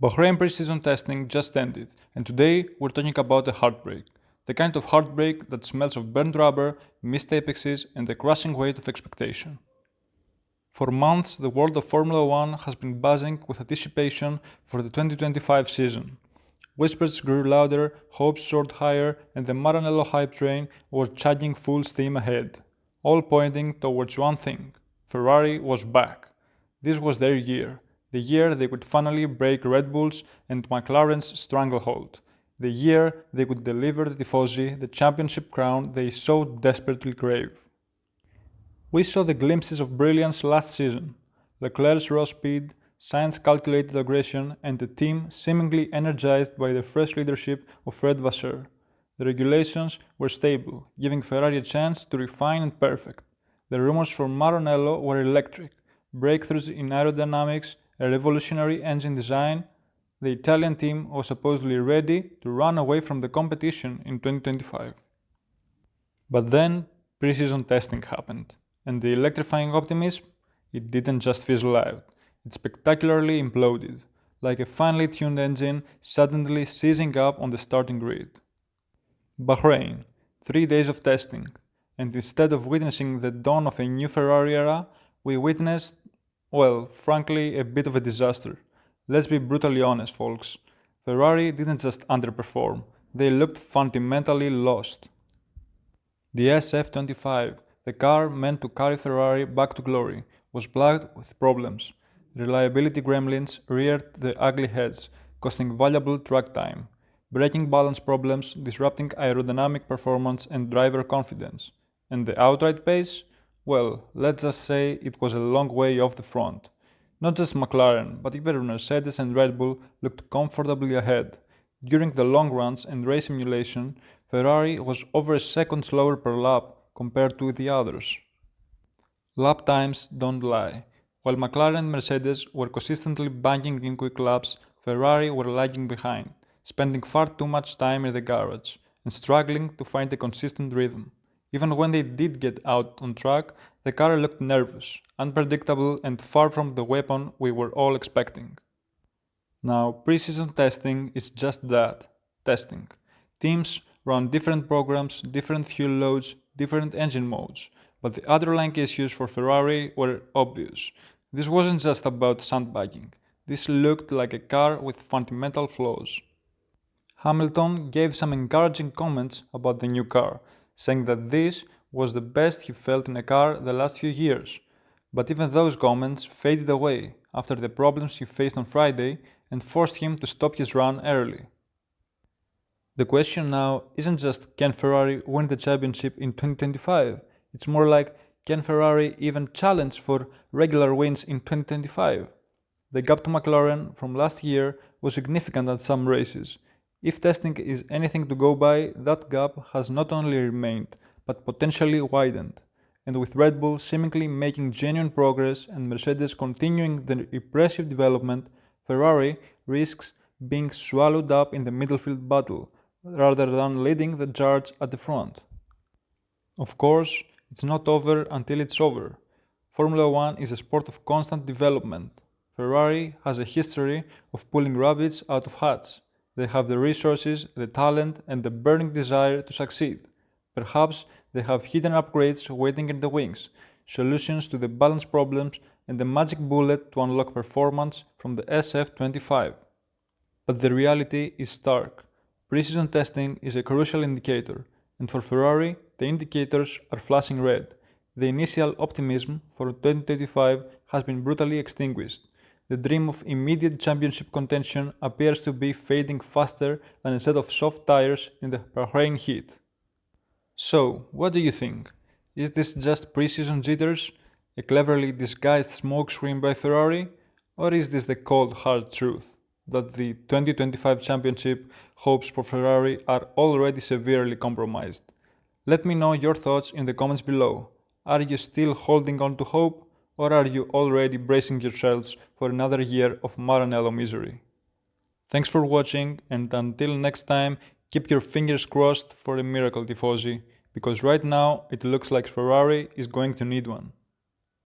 Bahrain preseason testing just ended, and today we're talking about a heartbreak. The kind of heartbreak that smells of burnt rubber, missed apexes, and the crushing weight of expectation. For months, the world of Formula One has been buzzing with anticipation for the 2025 season. Whispers grew louder, hopes soared higher, and the Maranello hype train was chugging full steam ahead, all pointing towards one thing: Ferrari was back. This was their year, the year they could finally break Red Bull's and McLaren's stranglehold, the year they could deliver the Tifosi the championship crown they so desperately crave. We saw the glimpses of brilliance last season: Leclerc's raw speed, Sainz's calculated aggression, and a team seemingly energized by the fresh leadership of Fred Vasseur. The regulations were stable, giving Ferrari a chance to refine and perfect. The rumors from Maranello were electric: breakthroughs in aerodynamics, a revolutionary engine design. The Italian team was supposedly ready to run away from the competition in 2025. But then, preseason testing happened, and the electrifying optimism, it didn't just fizzle out, it spectacularly imploded, like a finely tuned engine suddenly seizing up on the starting grid. Bahrain, 3 days of testing, and instead of witnessing the dawn of a new Ferrari era, we witnessed, well, frankly, a bit of a disaster. Let's be brutally honest, folks. Ferrari didn't just underperform, they looked fundamentally lost. The SF25, the car meant to carry Ferrari back to glory, was plagued with problems. Reliability gremlins reared their ugly heads, costing valuable track time. Braking balance problems disrupting aerodynamic performance and driver confidence. And the outright pace? Well, let's just say it was a long way off the front. Not just McLaren, but even Mercedes and Red Bull looked comfortably ahead. During the long runs and race simulation, Ferrari was over a second slower per lap compared to the others. Lap times don't lie. While McLaren and Mercedes were consistently banging in quick laps, Ferrari were lagging behind, spending far too much time in the garage and struggling to find a consistent rhythm. Even when they did get out on track, the car looked nervous, unpredictable, and far from the weapon we were all expecting. Now, preseason testing is just that: testing. Teams run different programs, different fuel loads, different engine modes, but the underlying issues for Ferrari were obvious. This wasn't just about sandbagging, this looked like a car with fundamental flaws. Hamilton gave some encouraging comments about the new car, saying that this was the best he felt in a car the last few years. But even those comments faded away after the problems he faced on Friday and forced him to stop his run early. The question now isn't just can Ferrari win the championship in 2025, it's more like can Ferrari even challenge for regular wins in 2025? The gap to McLaren from last year was significant at some races. If testing is anything to go by, that gap has not only remained, but potentially widened. And with Red Bull seemingly making genuine progress and Mercedes continuing their impressive development, Ferrari risks being swallowed up in the midfield battle, rather than leading the charge at the front. Of course, it's not over until it's over. Formula One is a sport of constant development. Ferrari has a history of pulling rabbits out of hats. They have the resources, the talent, and the burning desire to succeed. Perhaps they have hidden upgrades waiting in the wings, solutions to the balance problems, and the magic bullet to unlock performance from the SF25. But the reality is stark. Preseason testing is a crucial indicator, and for Ferrari, the indicators are flashing red. The initial optimism for 2025 has been brutally extinguished. The dream of immediate championship contention appears to be fading faster than a set of soft tires in the Bahrain heat. So, what do you think? Is this just preseason jitters, a cleverly disguised smokescreen by Ferrari, or is this the cold hard truth that the 2025 championship hopes for Ferrari are already severely compromised? Let me know your thoughts in the comments below. Are you still holding on to hope, or are you already bracing yourselves for another year of Maranello misery? Thanks for watching, and until next time, keep your fingers crossed for a miracle, Tifosi, because right now it looks like Ferrari is going to need one.